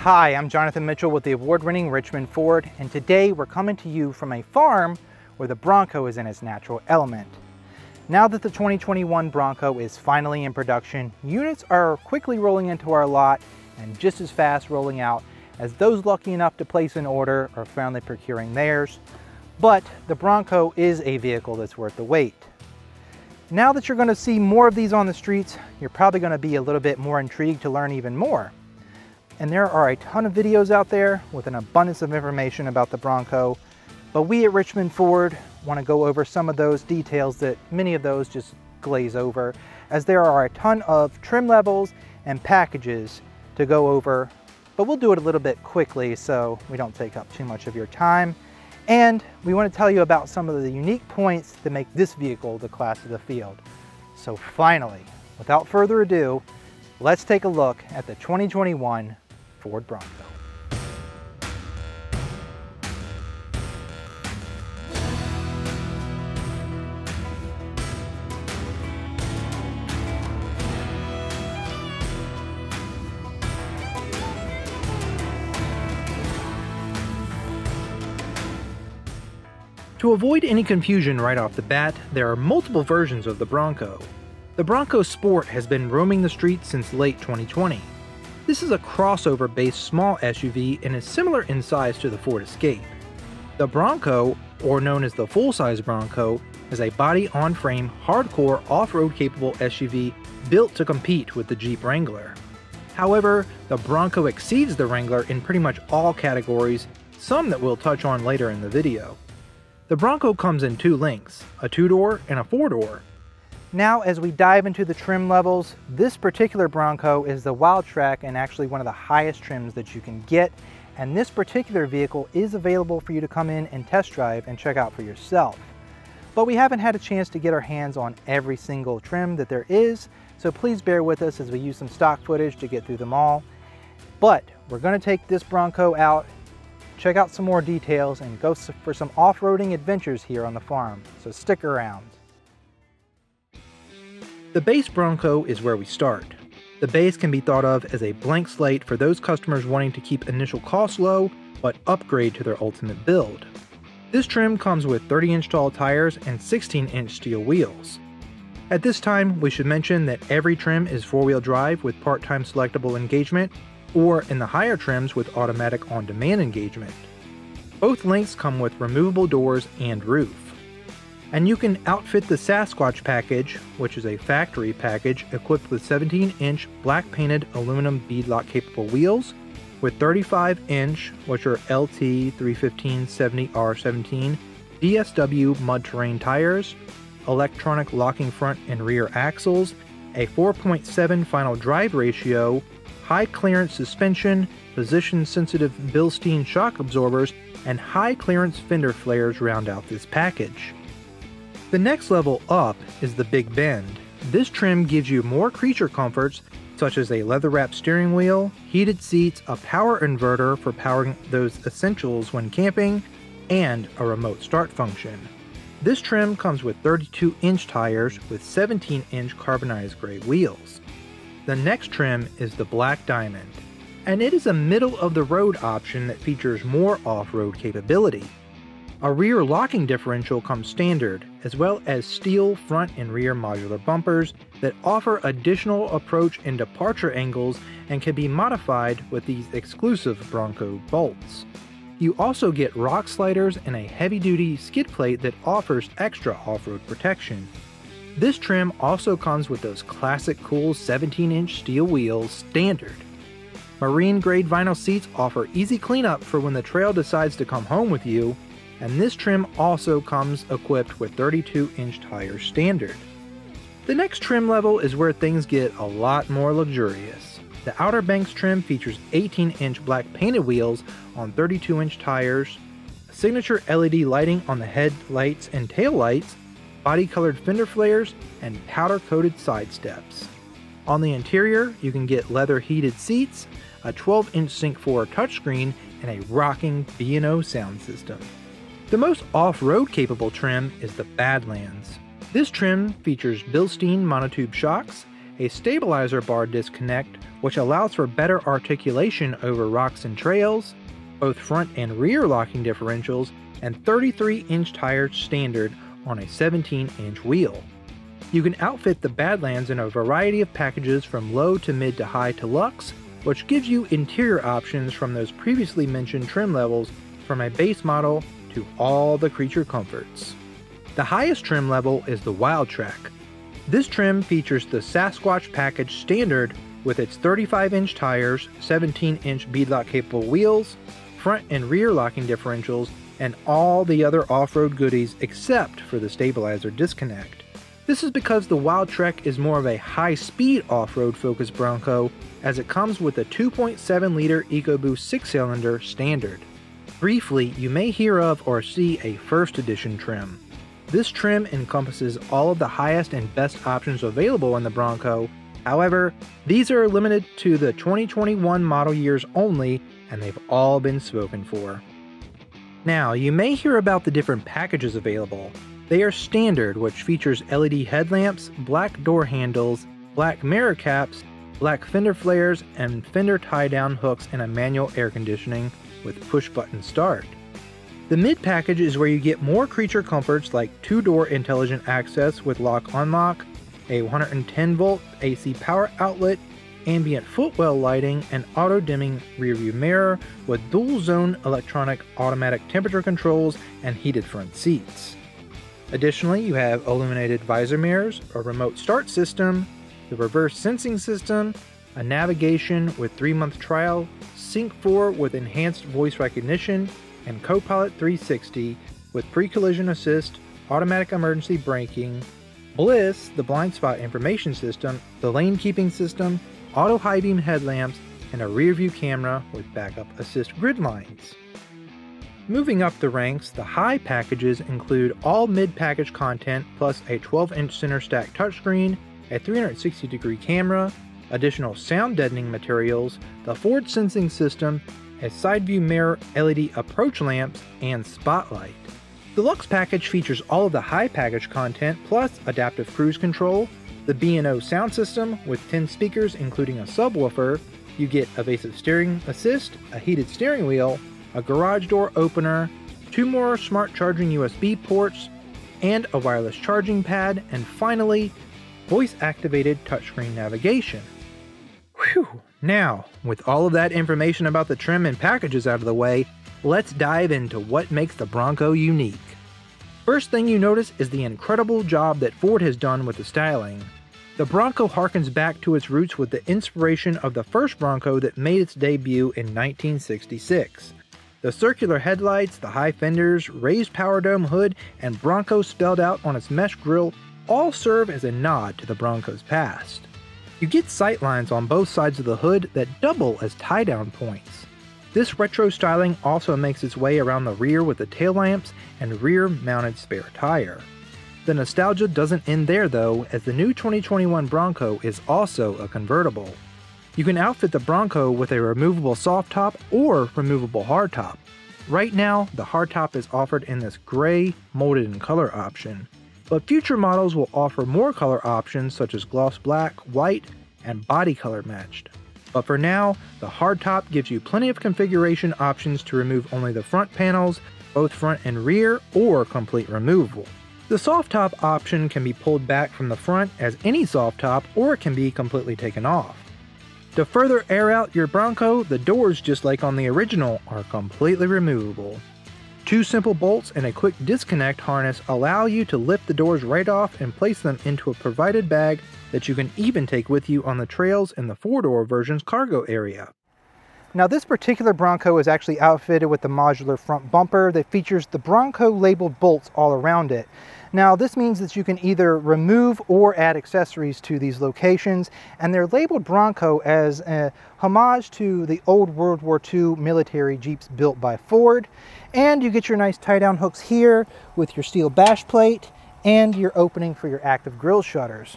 Hi, I'm Jonathan Mitchell with the award-winning Richmond Ford, and today we're coming to you from a farm where the Bronco is in its natural element. Now that the 2021 Bronco is finally in production, units are quickly rolling into our lot and just as fast rolling out as those lucky enough to place an order are finally procuring theirs. But the Bronco is a vehicle that's worth the wait. Now that you're going to see more of these on the streets, you're probably going to be a little bit more intrigued to learn even more. And there are a ton of videos out there with an abundance of information about the Bronco, but we at Richmond Ford want to go over some of those details that many of those just glaze over, as there are a ton of trim levels and packages to go over, but we'll do it a little bit quickly so we don't take up too much of your time. And we want to tell you about some of the unique points that make this vehicle the class of the field. So finally, without further ado, let's take a look at the 2021 Ford Bronco. To avoid any confusion right off the bat, there are multiple versions of the Bronco. The Bronco Sport has been roaming the streets since late 2020. This is a crossover-based small SUV and is similar in size to the Ford Escape. The Bronco, or known as the full-size Bronco, is a body-on-frame, hardcore, off-road capable SUV built to compete with the Jeep Wrangler. However, the Bronco exceeds the Wrangler in pretty much all categories, some that we'll touch on later in the video. The Bronco comes in two lengths, a 2-door and a 4-door. Now as we dive into the trim levels, this particular Bronco is the Wildtrak and actually one of the highest trims that you can get, and this particular vehicle is available for you to come in and test drive and check out for yourself. But we haven't had a chance to get our hands on every single trim that there is, so please bear with us as we use some stock footage to get through them all. But we're going to take this Bronco out, check out some more details, and go for some off-roading adventures here on the farm, so stick around. The base Bronco is where we start. The base can be thought of as a blank slate for those customers wanting to keep initial costs low, but upgrade to their ultimate build. This trim comes with 30-inch tall tires and 16-inch steel wheels. At this time, we should mention that every trim is 4-wheel drive with part-time selectable engagement, or in the higher trims with automatic on-demand engagement. Both lengths come with removable doors and roof. And you can outfit the Sasquatch package, which is a factory package equipped with 17-inch black painted aluminum beadlock capable wheels, with 35-inch, which are LT 315/70R17 DSW mud terrain tires, electronic locking front and rear axles, a 4.7 final drive ratio, high clearance suspension, position sensitive Bilstein shock absorbers, and high clearance fender flares round out this package. The next level up is the Big Bend. This trim gives you more creature comforts such as a leather-wrapped steering wheel, heated seats, a power inverter for powering those essentials when camping, and a remote start function. This trim comes with 32-inch tires with 17-inch carbonized gray wheels. The next trim is the Black Diamond, and it is a middle-of-the-road option that features more off-road capability. A rear locking differential comes standard, as well as steel front and rear modular bumpers that offer additional approach and departure angles and can be modified with these exclusive Bronco bolts. You also get rock sliders and a heavy-duty skid plate that offers extra off-road protection. This trim also comes with those classic cool 17-inch steel wheels standard. Marine-grade vinyl seats offer easy cleanup for when the trail decides to come home with you, and this trim also comes equipped with 32-inch tires standard. The next trim level is where things get a lot more luxurious. The Outer Banks trim features 18-inch black painted wheels on 32-inch tires, signature LED lighting on the headlights and taillights, body-colored fender flares, and powder-coated side steps. On the interior, you can get leather heated seats, a 12-inch Sync 4 touchscreen, and a rocking B&O sound system. The most off-road capable trim is the Badlands. This trim features Bilstein monotube shocks, a stabilizer bar disconnect which allows for better articulation over rocks and trails, both front and rear locking differentials, and 33-inch tires standard on a 17-inch wheel. You can outfit the Badlands in a variety of packages from low to mid to high to luxe, which gives you interior options from those previously mentioned trim levels from a base model to all the creature comforts. The highest trim level is the Wildtrak. This trim features the Sasquatch package standard with its 35-inch tires, 17-inch beadlock capable wheels, front and rear locking differentials, and all the other off-road goodies except for the stabilizer disconnect. This is because the Wildtrak is more of a high-speed off-road focused Bronco, as it comes with a 2.7-liter EcoBoost 6-cylinder standard. Briefly, you may hear of or see a First Edition trim. This trim encompasses all of the highest and best options available in the Bronco. However, these are limited to the 2021 model years only, and they've all been spoken for. Now, you may hear about the different packages available. They are standard, which features LED headlamps, black door handles, black mirror caps, black fender flares, and fender tie-down hooks, and a manual air conditioning with push-button start. The mid package is where you get more creature comforts like 2-door intelligent access with lock-unlock, a 110-volt AC power outlet, ambient footwell lighting, and auto-dimming rearview mirror with dual-zone electronic automatic temperature controls and heated front seats. Additionally, you have illuminated visor mirrors, a remote start system, the reverse sensing system, a navigation with 3-month trial, Sync 4 with enhanced voice recognition, and Copilot 360 with pre-collision assist, automatic emergency braking, Bliss, the blind spot information system, the lane keeping system, auto high beam headlamps, and a rear view camera with backup assist grid lines. Moving up the ranks, the high packages include all mid-package content plus a 12-inch center stack touchscreen, a 360-degree camera, additional sound deadening materials, the forward sensing system, a side view mirror, LED approach lamps, and spotlight. The Luxe package features all of the high package content plus adaptive cruise control, the B&O sound system with 10 speakers including a subwoofer. You get evasive steering assist, a heated steering wheel, a garage door opener, 2 more smart charging USB ports, and a wireless charging pad, and finally, voice-activated touchscreen navigation. Whew! Now, with all of that information about the trim and packages out of the way, let's dive into what makes the Bronco unique. First thing you notice is the incredible job that Ford has done with the styling. The Bronco harkens back to its roots with the inspiration of the first Bronco that made its debut in 1966. The circular headlights, the high fenders, raised power dome hood, and Bronco spelled out on its mesh grille all serve as a nod to the Bronco's past. You get sightlines on both sides of the hood that double as tie-down points. This retro styling also makes its way around the rear with the tail lamps and rear-mounted spare tire. The nostalgia doesn't end there though, as the new 2021 Bronco is also a convertible. You can outfit the Bronco with a removable soft top or removable hardtop. Right now, the hardtop is offered in this gray, molded in color option, but future models will offer more color options such as gloss black, white, and body color matched. But for now, the hardtop gives you plenty of configuration options to remove only the front panels, both front and rear, or complete removal. The soft top option can be pulled back from the front as any soft top, or it can be completely taken off. To further air out your Bronco, the doors, just like on the original, are completely removable. 2 simple bolts and a quick disconnect harness allow you to lift the doors right off and place them into a provided bag that you can even take with you on the trails in the 4-door version's cargo area. Now this particular Bronco is actually outfitted with the modular front bumper that features the Bronco labeled bolts all around it. Now this means that you can either remove or add accessories to these locations, and they're labeled Bronco as a homage to the old World War II military Jeeps built by Ford. And you get your nice tie-down hooks here with your steel bash plate and your opening for your active grille shutters.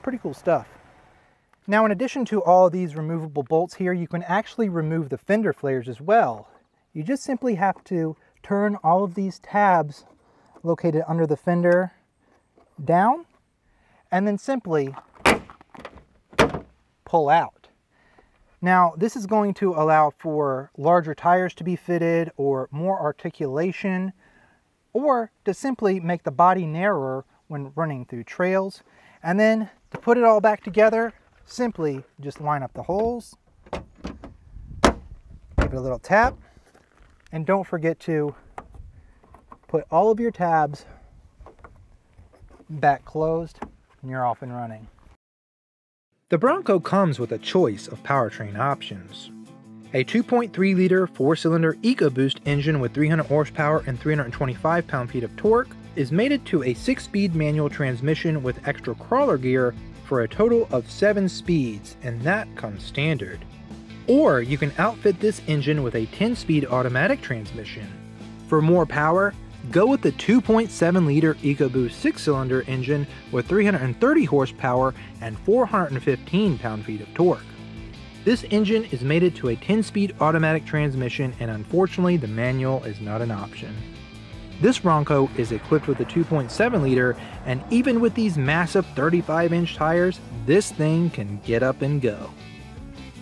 Pretty cool stuff. Now in addition to all these removable bolts here, you can actually remove the fender flares as well. You just simply have to turn all of these tabs located under the fender down, and then simply pull out. Now, this is going to allow for larger tires to be fitted, or more articulation, or to simply make the body narrower when running through trails. And then to put it all back together, simply just line up the holes, give it a little tap, and don't forget to put all of your tabs back closed, and you're off and running. The Bronco comes with a choice of powertrain options. A 2.3-liter 4-cylinder EcoBoost engine with 300 horsepower and 325 pound-feet of torque is mated to a 6-speed manual transmission with extra crawler gear for a total of 7 speeds, and that comes standard. Or you can outfit this engine with a 10-speed automatic transmission. For more power, go with the 2.7-liter EcoBoost 6-cylinder engine with 330 horsepower and 415 pound-feet of torque. This engine is mated to a 10-speed automatic transmission, and unfortunately the manual is not an option. This Bronco is equipped with a 2.7-liter, and even with these massive 35-inch tires, this thing can get up and go.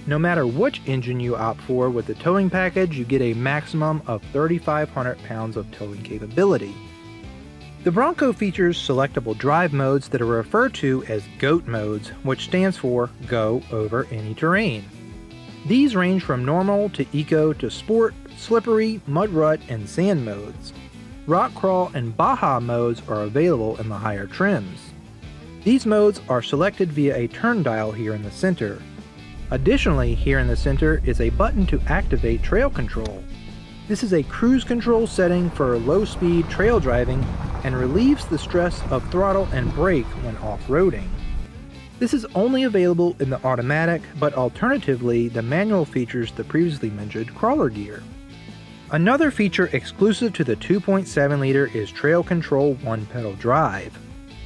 No matter which engine you opt for with the towing package, you get a maximum of 3,500 pounds of towing capability. The Bronco features selectable drive modes that are referred to as GOAT modes, which stands for Go Over Any Terrain. These range from normal to eco to sport, slippery, mud rut, and sand modes. Rock crawl and Baja modes are available in the higher trims. These modes are selected via a turn dial here in the center. Additionally, here in the center is a button to activate trail control. This is a cruise control setting for low-speed trail driving and relieves the stress of throttle and brake when off-roading. This is only available in the automatic, but alternatively, the manual features the previously mentioned crawler gear. Another feature exclusive to the 2.7-liter is Trail Control one-pedal drive.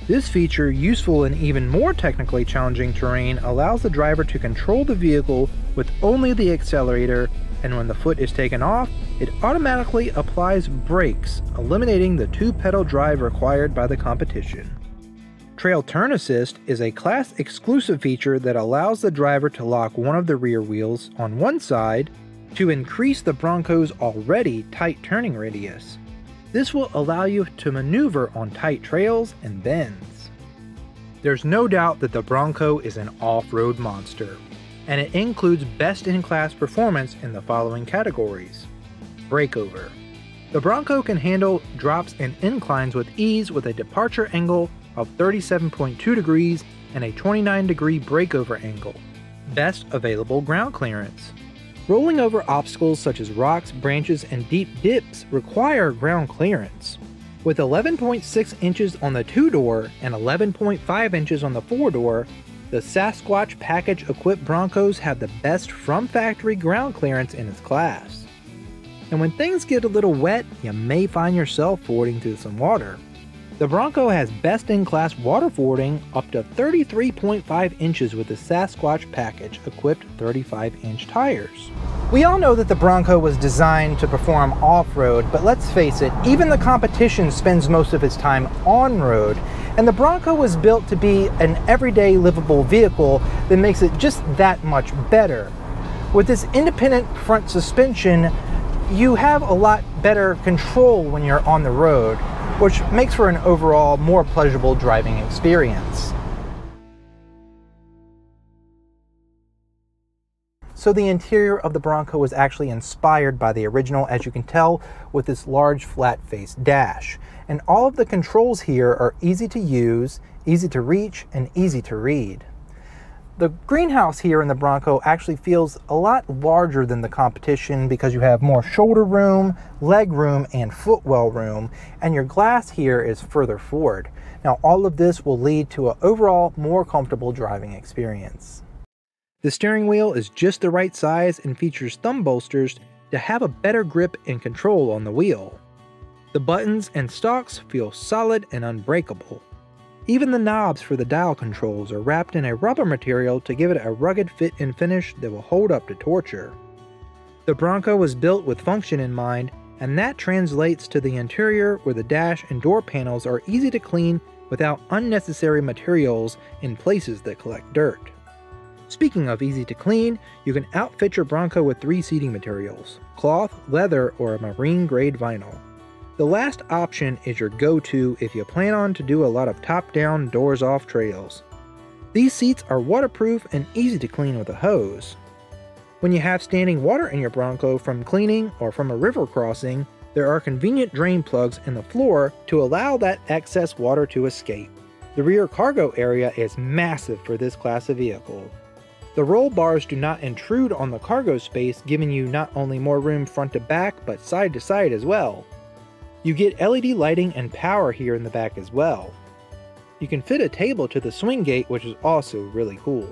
This feature, useful in even more technically challenging terrain, allows the driver to control the vehicle with only the accelerator, and when the foot is taken off, it automatically applies brakes, eliminating the 2-pedal drive required by the competition. Trail Turn Assist is a class-exclusive feature that allows the driver to lock one of the rear wheels on one side to increase the Bronco's already tight turning radius. This will allow you to maneuver on tight trails and bends. There's no doubt that the Bronco is an off-road monster, and it includes best-in-class performance in the following categories. Breakover. The Bronco can handle drops and inclines with ease with a departure angle of 37.2 degrees and a 29-degree breakover angle. Best available ground clearance. Rolling over obstacles such as rocks, branches, and deep dips require ground clearance. With 11.6 inches on the 2-door and 11.5 inches on the 4-door, the Sasquatch package-equipped Broncos have the best from-factory ground clearance in its class. And when things get a little wet, you may find yourself fording through some water. The Bronco has best-in-class water fording up to 33.5 inches with the Sasquatch package-equipped 35-inch tires. We all know that the Bronco was designed to perform off-road, but let's face it, even the competition spends most of its time on-road, and the Bronco was built to be an everyday livable vehicle that makes it just that much better. With this independent front suspension, you have a lot better control when you're on the road, which makes for an overall more pleasurable driving experience. So the interior of the Bronco was actually inspired by the original, as you can tell, with this large flat-faced dash. And all of the controls here are easy to use, easy to reach, and easy to read. The greenhouse here in the Bronco actually feels a lot larger than the competition because you have more shoulder room, leg room, and footwell room, and your glass here is further forward. Now, all of this will lead to an overall more comfortable driving experience. The steering wheel is just the right size and features thumb bolsters to have a better grip and control on the wheel. The buttons and stalks feel solid and unbreakable. Even the knobs for the dial controls are wrapped in a rubber material to give it a rugged fit and finish that will hold up to torture. The Bronco was built with function in mind, and that translates to the interior where the dash and door panels are easy to clean without unnecessary materials in places that collect dirt. Speaking of easy to clean, you can outfit your Bronco with 3 seating materials: cloth, leather, or a marine grade vinyl. The last option is your go-to if you plan on to do a lot of top-down, doors-off trails. These seats are waterproof and easy to clean with a hose. When you have standing water in your Bronco from cleaning or from a river crossing, there are convenient drain plugs in the floor to allow that excess water to escape. The rear cargo area is massive for this class of vehicle. The roll bars do not intrude on the cargo space, giving you not only more room front to back, but side to side as well. You get LED lighting and power here in the back as well. You can fit a table to the swing gate, which is also really cool.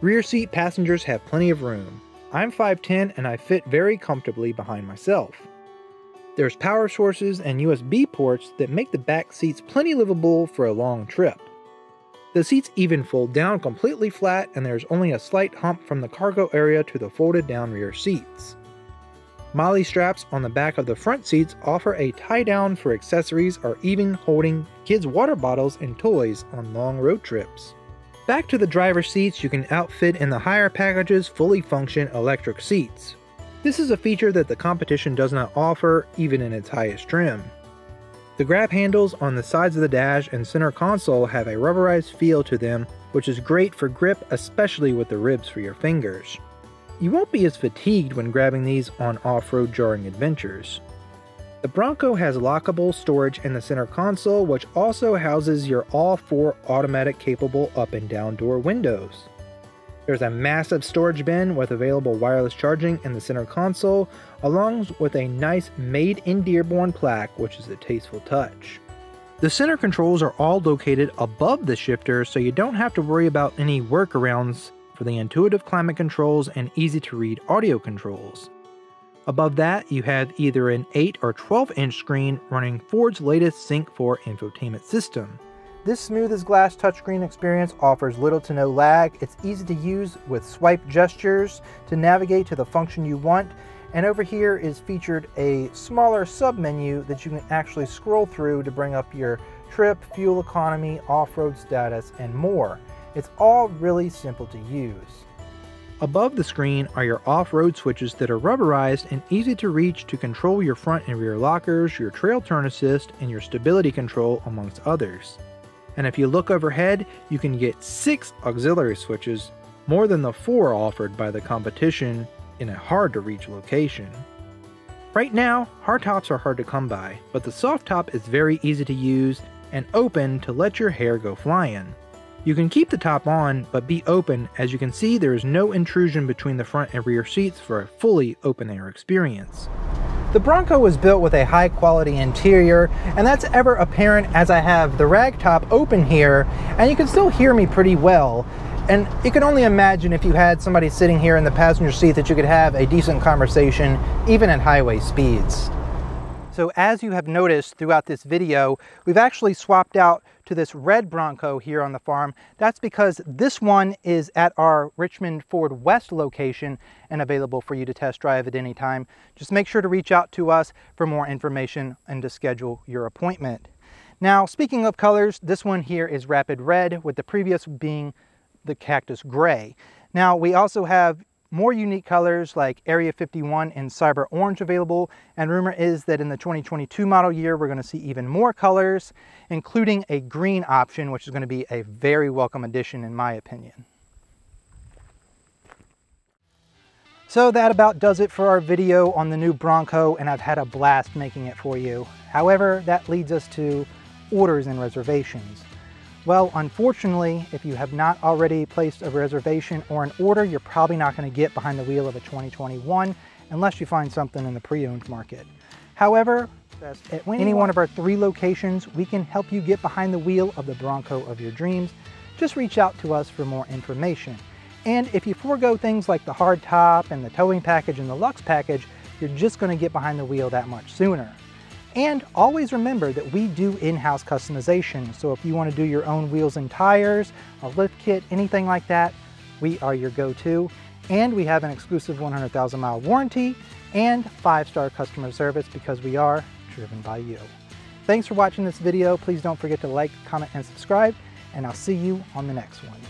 Rear seat passengers have plenty of room. I'm 5'10" and I fit very comfortably behind myself. There's power sources and USB ports that make the back seats plenty livable for a long trip. The seats even fold down completely flat, and there's only a slight hump from the cargo area to the folded down rear seats. MOLLE straps on the back of the front seats offer a tie down for accessories or even holding kids' water bottles and toys on long road trips. Back to the driver's seats, you can outfit in the higher package's fully function electric seats. This is a feature that the competition does not offer, even in its highest trim. The grab handles on the sides of the dash and center console have a rubberized feel to them, which is great for grip, especially with the ribs for your fingers. You won't be as fatigued when grabbing these on off-road jarring adventures. The Bronco has lockable storage in the center console, which also houses your all 4 automatic capable up and down door windows. There's a massive storage bin with available wireless charging in the center console, along with a nice Made in Dearborn plaque, which is a tasteful touch. The center controls are all located above the shifter, so you don't have to worry about any workarounds for the intuitive climate controls and easy to read audio controls. Above that, you have either an 8 or 12-inch screen running Ford's latest Sync 4 infotainment system. This smooth as glass touchscreen experience offers little to no lag. It's easy to use with swipe gestures to navigate to the function you want. And over here is featured a smaller sub-menu that you can actually scroll through to bring up your trip, fuel economy, off-road status, and more. It's all really simple to use. Above the screen are your off-road switches that are rubberized and easy to reach to control your front and rear lockers, your trail turn assist, and your stability control, amongst others. And if you look overhead, you can get 6 auxiliary switches, more than the 4 offered by the competition in a hard-to-reach location. Right now, hardtops are hard to come by, but the soft top is very easy to use and open to let your hair go flying. You can keep the top on, but be open. As you can see, there is no intrusion between the front and rear seats for a fully open-air experience. The Bronco was built with a high-quality interior, and that's ever apparent as I have the rag top open here, and you can still hear me pretty well. And you can only imagine if you had somebody sitting here in the passenger seat that you could have a decent conversation, even at highway speeds. So as you have noticed throughout this video, we've actually swapped out to this red Bronco here on the farm. That's because this one is at our Richmond Ford West location and available for you to test drive at any time. Just make sure to reach out to us for more information and to schedule your appointment. Now, speaking of colors, this one here is Rapid Red, with the previous being the Cactus Gray. Now, we also have more unique colors like Area 51 and Cyber Orange available, and rumor is that in the 2022 model year we're going to see even more colors, including a green option, which is going to be a very welcome addition in my opinion. So that about does it for our video on the new Bronco, and I've had a blast making it for you. However, that leads us to orders and reservations. Well, unfortunately, if you have not already placed a reservation or an order, you're probably not going to get behind the wheel of a 2021 unless you find something in the pre-owned market. However, at any one of our 3 locations, we can help you get behind the wheel of the Bronco of your dreams. Just reach out to us for more information. And if you forego things like the hard top and the towing package and the Lux package, you're just going to get behind the wheel that much sooner. And always remember that we do in-house customization, so if you want to do your own wheels and tires, a lift kit, anything like that, we are your go-to. And we have an exclusive 100,000 mile warranty and 5-star customer service because we are driven by you. Thanks for watching this video. Please don't forget to like, comment, and subscribe, and I'll see you on the next one.